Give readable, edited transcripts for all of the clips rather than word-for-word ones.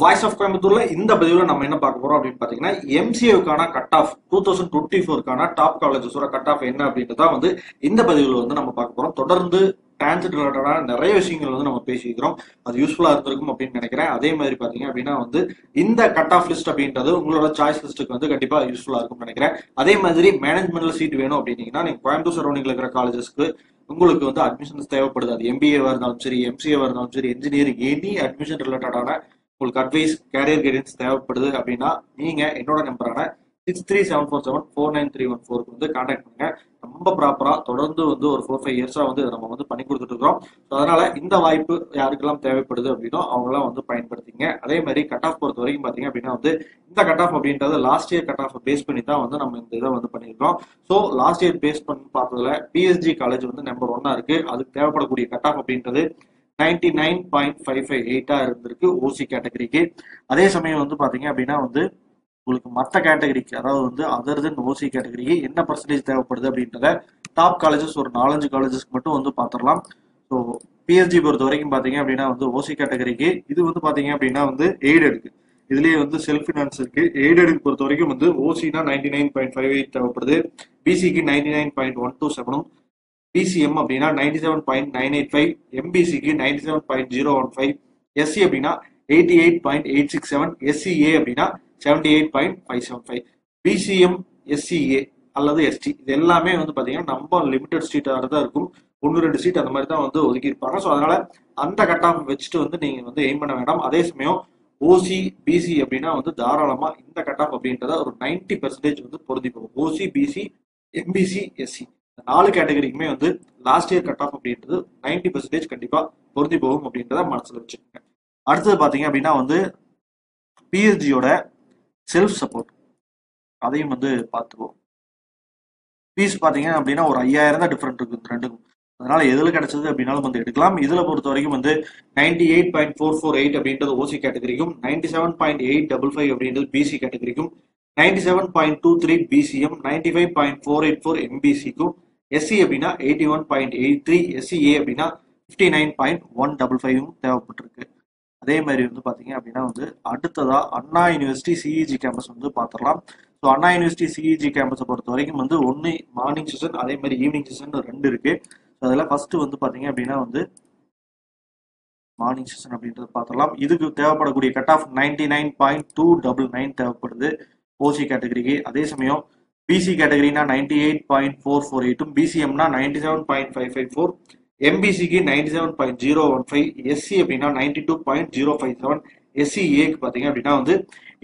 Voice of கோயம்புத்தூர்ல இந்த பதிவில் நம்ம என்ன பார்க்க போறோம் அப்படின்னு பாத்தீங்கன்னா எம்சிஏவுக்கான கட் ஆஃப் 2024க்கான டாப் காலேஜஸோட கட் ஆஃப் என்ன அப்படின்றத இந்த பதிவில் நம்ம பார்க்க போறோம். தொடர்ந்து டிரான்சிட் ரிலேட்டடான நிறைய விஷயங்கள் நம்ம பேசிக்கிறோம். அது யூஸ்ஃபுல்லா இருந்திருக்கும் அப்படின்னு நினைக்கிறேன். அதே மாதிரி பாத்தீங்க அப்படின்னா இந்த கட் ஆஃப் லிஸ்ட் அப்படின்றது உங்களோட சாய்ஸ் லிஸ்ட்டுக்கு கண்டிப்பா யூஸ்ஃபுல்லா இருக்கும் நினைக்கிறேன். அதே மாதிரி மேனேஜ்மெண்ட்ல சீட் வேணும் அப்படின்னீங்கன்னா நீங்க கோயம்புத்தூர் சரௌண்டிங்ல இருக்கிற காலேஜஸ்க்கு உங்களுக்கு அட்மிஷன்ஸ் தேவைப்படுது. அது எம்பிஏவா இருந்தாலும் சரி, எம்சிஏவா இருந்தாலும் சரி, இன்ஜினியரிங் எனி அட்மிஷன் ரிலேட்டடான உங்களுக்கு அட்வைஸ், கேரியர் கைடன்ஸ் தேவைப்படுது அப்படின்னா நீங்க என்னோட நம்பரான 6374749314 கான்டாக்ட் பண்ணுங்க. ரொம்ப ப்ராப்பரா தொடர்ந்து ஒரு 4-5 இயர்ஸா நம்ம பண்ணி கொடுத்துட்டு இருக்கிறோம். அதனால இந்த வாய்ப்பு யாருக்கெல்லாம் தேவைப்படுது அப்படின்னா அவங்களாம் பயன்படுத்திங்க. அதே மாதிரி கட் ஆஃப் பொறுத்த வரைக்கும் பாத்தீங்க அப்படின்னா இந்த கட் ஆஃப் அப்படின்றது last year cut off base பண்ணி தான் நம்ம இந்த இதை பண்ணியிருக்கோம். ஸோ லாஸ்ட் இயர் பேஸ் பண்ணி பார்த்ததுல பிஎஸ்ஜி காலேஜ் நம்பர் 1 இருக்கு. அதுக்கு தேவைப்படக்கூடிய கட் ஆஃப் அப்படின்றது 99.558 இருந்திருக்கு ஓசி கேட்டகரிக்கு. அதே சமயம் பாத்தீங்க அப்படின்னா உங்களுக்கு மற்ற கேட்டகரிக்கு, அதாவது அதர் தென் ஓசி கேட்டகரிக்கு என்ன பர்சன்டேஜ் தேவைப்படுது அப்படின்றத டாப் காலேஜஸ் ஒரு 4-5 காலேஜஸ்க்கு மட்டும் பார்த்துடலாம். ஸோ பிஎஸ்ஜி பொறுத்த வரைக்கும் பாத்தீங்க அப்படின்னா ஓசி கேட்டகரிக்கு இது பாத்தீங்க அப்படின்னா எய்டடுக்கு இதுலயே செல்ஃப் ஃபினான்ஸ் இருக்கு. எய்டடுக்கு பொறுத்த வரைக்கும் ஓசினா 99.58 தேவைப்படுது, பிசிக்கு 99.127, பிசிஎம் அப்படின்னா 97.985, எம்பிசிக்கு 97.015, எஸ்சி அப்படின்னா 88.867, எஸ்சிஏ அப்படின்னா 78.575. பிசிஎம், எஸ்சிஏ அல்லது எஸ்டி இது எல்லாமே பாத்தீங்கன்னா நம்ம லிமிடெட் சீட்டாக தான் இருக்கும். 1-2 சீட் அந்த மாதிரி தான் ஒதுக்கி இருப்பாங்க. ஸோ அதனால அந்த கட் ஆஃப் வச்சுட்டு நீங்க எய்ம் பண்ண வேண்டாம். அதே சமயம் ஓசி, பிசி அப்படின்னா தாராளமா இந்த கட் ஆஃப் அப்படின்றத ஒரு 90% பொருந்தி போகும். ஓசி, பிசி, எம்பிசி, எஸ்சி 4 கேட்டகரிக்குமே லாஸ்ட் இயர் கட் ஆஃப் அப்படின்றது 90% கண்டிப்பா பொருந்தி போகும் அப்படின்றத மனசுல வச்சுக்கோங்க. அடுத்தது பாத்தீங்க அப்படின்னா பிஎஸ்ஜியோட செல்ஃப் சப்போர்ட் அதையும் பார்த்துக்குவோம். ஃபீஸ் பாத்தீங்க அப்படின்னா ஒரு 5000 தான் டிஃபரெண்ட் இருக்கு ரெண்டுக்கும். அதனால எதுல கிடைச்சது அப்படின்னாலும் எடுக்கலாம். இதுல பொறுத்த வரைக்கும் 98.448 அப்படின்றது ஓசி கேட்டகரிக்கும், 97.855 அப்படின்றது பிசி கேட்டகரிக்கும், 97.23 பிசிஎம், 95.484 எம்பிசிக்கும், எஸ்சி அப்படின்னா 81.83, எஸ்சிஏ அப்படின்னா 59.155 தேவைப்பட்டிருக்கு. அதே மாதிரி பாத்தீங்க அப்படின்னா அடுத்ததா அண்ணா யூனிவர்சிட்டி சிஇஜி கேம்பஸ் பாத்திரலாம். ஸோ அண்ணா யூனிவர்சிட்டி சிஇஜி கேம்பஸை பொறுத்த வரைக்கும் ஒன்னு மார்னிங் செஷன், அதே மாதிரி ஈவினிங் செஷன் 2 இருக்கு. அதுல ஃபர்ஸ்ட் பாத்தீங்க அப்படின்னா மார்னிங் செஷன் அப்படின்றது பாத்திரலாம். இதுக்கு தேவைப்படக்கூடிய கட் ஆஃப் 99.299 தேவைப்படுது ஓசி கேட்டகரிக்கு. அதே சமயம் பிசி கேட்டகரினா 98.448, பிசிஎம்னா 97.554, எம்பிசிக்கு 97.015, எஸ்சி அப்படின்னா 92.057, எஸ்சிஏக்கு பாத்தீங்க அப்படின்னா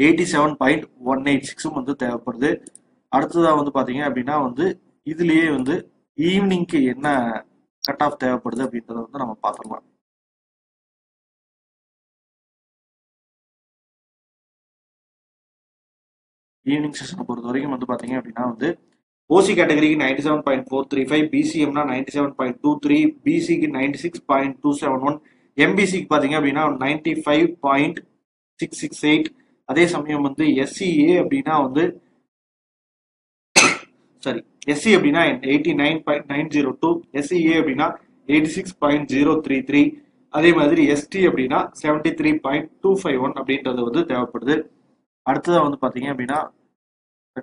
87.186 தேவைப்படுது. அடுத்ததா பாத்தீங்க அப்படின்னா இதுலயே ஈவினிங்க்கு என்ன கட் ஆஃப் தேவைப்படுது அப்படின்றத நம்ம பார்த்துடலாம். ஈவினிங் செஷனை பொறுத்த வரைக்கும் பாத்தீங்க அப்படின்னா ஓசி கேட்டகரிக்கு 97.435, பிசிஎம்னா 97.23, பிசிக்கு 96.271, எம்பிசிக்கு பாத்தீங்க அப்படின்னா 95.668. அதே சமயம் எஸ்சிஏ அப்படின்னா எஸ்சி அப்படின்னா 89.902, எஸ்சிஏ அப்படின்னா 86.033, அதே மாதிரி எஸ்டி அப்படின்னா 73.251 அப்படின்றது தேவைப்படுது. அடுத்ததா பாத்தீங்க அப்படின்னா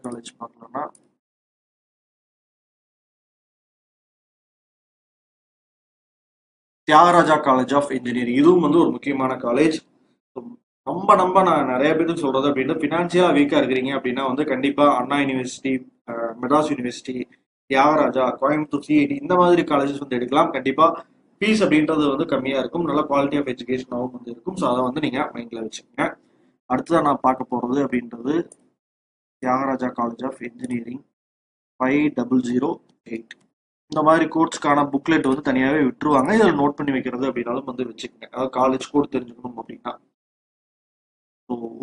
காலேஜ் பார்க்கலாம்னா தியாகராஜா காலேஜ் ஆஃப் இன்ஜினியரிங். இதுவும் ஒரு முக்கியமான காலேஜ். நான் நிறைய பேருக்கு சொல்றது அப்படின்னா பினான்சியலா வீக்கா இருக்கிறீங்க அப்படின்னா கண்டிப்பா Anna university, Madras university, Thiagaraja, Coimbatore CIT இந்த மாதிரி காலேஜஸ் எடுக்கலாம். கண்டிப்பா ஃபீஸ் அப்படின்றது கம்மியா இருக்கும், நல்ல குவாலிட்டி ஆஃப் எஜுகேஷனாகவும் இருக்கும். ஸோ அதை நீங்க மைண்ட்ல வச்சுக்கோங்க. அடுத்ததான் நான் பார்க்க போறது அப்படின்றது தியாகராஜா காலேஜ் ஆஃப் இன்ஜினியரிங் 5008. இந்த மாதிரி கோர்ஸ்க்கான புக்லெட் தனியாவே விட்டுருவாங்க. இதில் நோட் பண்ணி வைக்கிறது அப்படின்னாலும் வச்சுக்கோங்க. அதாவது காலேஜ் கோட் தெரிஞ்சுக்கணும் அப்படின்னா.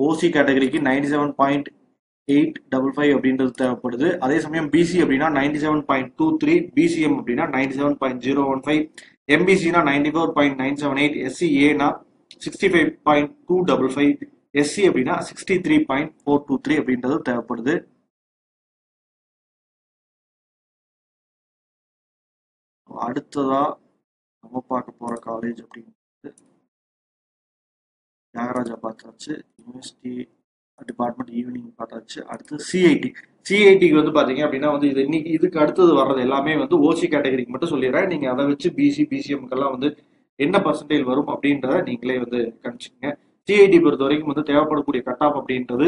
ஓசி கேட்டகரிக்கு 97.855 அப்படின்றது தேவைப்படுது. அதே சமயம் பிசி அப்படின்னா 97.23, பிசிஎம் அப்படின்னா 97.015, எம்பிசினா 94.978, எஸ்சிஏனா 65.255, எஸ்சி அப்படின்னா 63.423 அப்படின்றது தேவைப்படுது. அடுத்ததா நம்ம பார்க்க போற காலேஜ் அப்படின்றது தியாகராஜா பார்த்தாச்சு, யூனிவர்சிட்டி டிபார்ட்மெண்ட் ஈவினிங் பார்த்தாச்சு. அடுத்து சிஐடி. சிஐடிக்கு வந்து பாத்தீங்க அப்படின்னா வந்து இது இன்னைக்கு இதுக்கு அடுத்தது வர்றது எல்லாமே வந்து ஓசி கேட்டகரிக்கு மட்டும் சொல்லிடுறேன். நீங்க அதை வச்சு பிசி பிசிஎம்க்கெல்லாம் வந்து என்ன பர்சன்டேஜ் வரும் அப்படின்றத நீங்களே வந்து கணிச்சுக்கங்க. சிஐடி பொறுத்த வரைக்கும் வந்து தேவைப்படக்கூடிய கட் ஆஃப் அப்படின்றது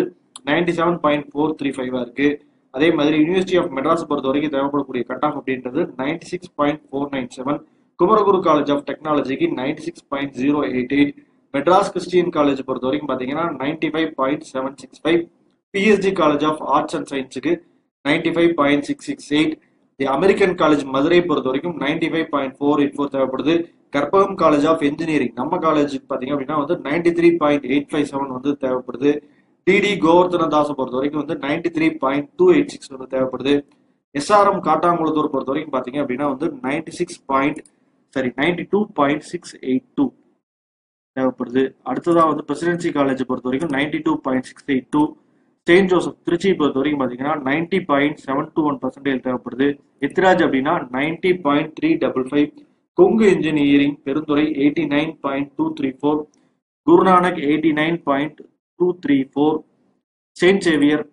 97.435 இருக்கு. அதே மாதிரி யூனிவர்சிட்டி ஆஃப் மெட்ராஸ் பொறுத்த வரைக்கும் தேவைப்படக்கூடிய கட் ஆஃப் அப்படின்றது 96.497. குமரகுரு காலேஜ் ஆஃப் டெக்னாலஜிக்கு 96.088. மெட்ராஸ் கிறிஸ்டியன் காலேஜ் பொறுத்த வரைக்கும் பாத்தீங்கன்னா 95.765. PSG college of arts and சயின்ஸுக்கு 95.668. தி அமெரிக்கன் காலேஜ் மதுரை பொறுத்த வரைக்கும் 95.484 தேவைப்படுது. கற்பகம் காலேஜ் ஆஃப் இன்ஜினியரிங் நம்ம காலேஜுக்கு பாத்தீங்க அப்படின்னா வந்து 93.857 வந்து தேவைப்படுது. டிடி கோவர்தனதாஸ் பொறுத்த வரைக்கும் வந்து 93.286 வந்து தேவைப்படுது. எஸ்ஆர்எம் காட்டாங்குளத்தூர் பொறுத்த வரைக்கும் பாத்தீங்க அப்படின்னா வந்து 92.682 தேவைப்படுது. அடுத்ததா வந்து பிரசிடென்சி காலேஜ் பொறுத்த வரைக்கும் 92.682. செயின்ட் ஜோசப் திருச்சி பொறுத்த வரைக்கும் பாத்தீங்கன்னா 90.721% தேவைப்படுது. எத்திராஜ் அப்படின்னா 90.355. Kongu engineering Perundurai 89.234. Guru Nanak 89.234. Saint Xavier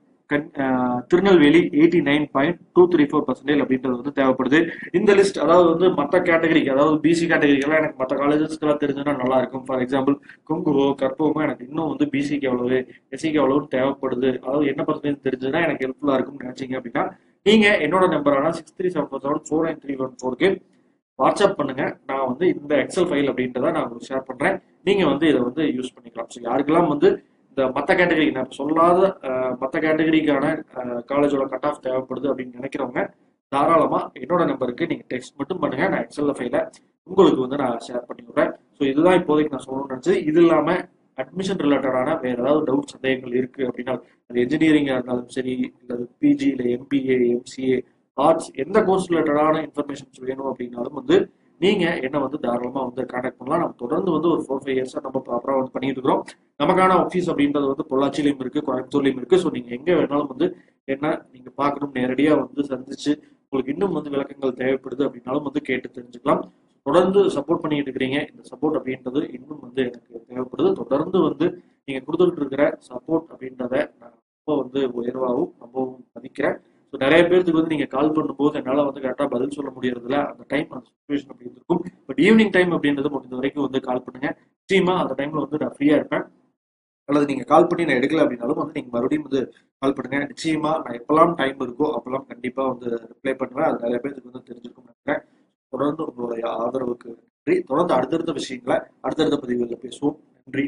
Tirunelveli 89.234% அப்படின்றது வந்து தேவைப்படுது. இந்த லிஸ்ட் அதாவது வந்து மற்ற கேட்டகரிக்கு, அதாவது பிசி கேட்டகரிக்கெல்லாம் எனக்கு மற்ற காலேஜஸ்க்கெல்லாம் தெரிஞ்சுன்னா நல்லா இருக்கும். ஃபார் எக்ஸாம்பிள் கொங்குவோ கற்பகமோ எனக்கு இன்னும் வந்து பிசிக்கு எவ்வளவு எஸ்சிக்கு எவ்வளவு தேவைப்படுது, அதாவது என்ன பர்சன்டேஜ் தெரிஞ்சதுன்னா எனக்கு ஹெல்ப்ஃபுல்லா இருக்கும்னு நினைச்சீங்க அப்படின்னா நீங்க என்னோட நம்பரான 6374744934க்கு வாட்ஸ்அப் பண்ணுங்க. நான் வந்து இந்த எக்ஸல் ஃபைல் அப்படின்றத நான் உங்களுக்கு ஷேர் பண்றேன். நீங்க வந்து இதை வந்து யூஸ் பண்ணிக்கலாம். ஸோ யாருக்கெல்லாம் வந்து இந்த மற்ற கேட்டகரி நான் சொல்லாத மற்ற கேட்டகரிக்கான காலேஜோட கட் ஆஃப் தேவைப்படுது அப்படின்னு நினைக்கிறவங்க தாராளமா என்னோட நம்பருக்கு நீங்க டெக்ஸ்ட் மட்டும் பண்ணுங்க. நான் எக்ஸல் ஃபைல உங்களுக்கு வந்து நான் ஷேர் பண்ணி விடுறேன். ஸோ இதுதான் இப்போதைக்கு நான் சொல்லணும்னு நினைச்சது. இது இல்லாம அட்மிஷன் ரிலேட்டடான வேற ஏதாவது டவுட் சந்தேகங்கள் இருக்கு அப்படின்னா அது என்ஜினியரிங்கா இருந்தாலும் சரி, இல்லை பிஜி இல்லை எம்பிஏ எம்சிஏ ஆர்ட்ஸ் எந்த கோர்ஸ் ரிலேட்டடான இன்ஃபர்மேஷன்ஸ் வேணும் அப்படின்னாலும் வந்து நீங்க என்ன வந்து தாராளமா வந்து கான்டாக்ட் பண்ணலாம். நம்ம தொடர்ந்து வந்து ஒரு 4-5 இயர்ஸா நம்ம ப்ராப்பரா வந்து பண்ணிட்டு இருக்கிறோம். நமக்கான ஆஃபீஸ் அப்படின்றது வந்து பொள்ளாச்சியிலையும் இருக்கு, கோயம்புத்தூர்லயும் இருக்கு. ஸோ நீங்க எங்க வேணாலும் வந்து என்ன நீங்க பார்க்கணும், நேரடியா வந்து சந்திச்சு உங்களுக்கு இன்னும் வந்து விளக்கங்கள் தேவைப்படுது அப்படின்னாலும் வந்து கேட்டு தெரிஞ்சுக்கலாம். தொடர்ந்து சப்போர்ட் பண்ணிட்டு இருக்கிறீங்க. இந்த சப்போர்ட் அப்படின்றது இன்னும் வந்து எனக்கு தேவைப்படுது. தொடர்ந்து வந்து நீங்க கொடுத்துட்டு இருக்கிற சப்போர்ட் அப்படின்றத நான் ரொம்ப வந்து உயர்வாகவும் ரொம்பவும் மதிக்கிறேன். ஸோ நிறைய பேருக்கு வந்து நீங்க கால் பண்ணும்போது என்னால வந்து கரெக்டா பதில் சொல்ல முடியறதுல அந்த டைம் அந்த சுச்சுவேஷன் அப்படி இருக்கும். பட் ஈவினிங் டைம் அப்படின்றது முடிஞ்ச வரைக்கும் வந்து கால் பண்ணுங்க. நிச்சயமா அந்த டைம்ல வந்து நான் ஃப்ரீயா இருப்பேன். அல்லது நீங்க கால் பண்ணி நான் எடுக்கல அப்படின்னாலும் வந்து நீங்க மறுபடியும் வந்து கால் பண்ணுங்க. நிச்சயமா நான் எப்பெல்லாம் டைம் இருக்கோ அப்பெல்லாம் கண்டிப்பா வந்து ரிப்ளை பண்ணுவேன். அது நிறைய பேருக்கு வந்து தெரிஞ்சிருக்கும் நினைக்கிறேன். தொடர்ந்து உங்களுடைய ஆதரவுக்கு நன்றி. தொடர்ந்து அடுத்தடுத்த விஷயங்களை அடுத்தடுத்த பதிவுகளில் பேசுவோம். நன்றி.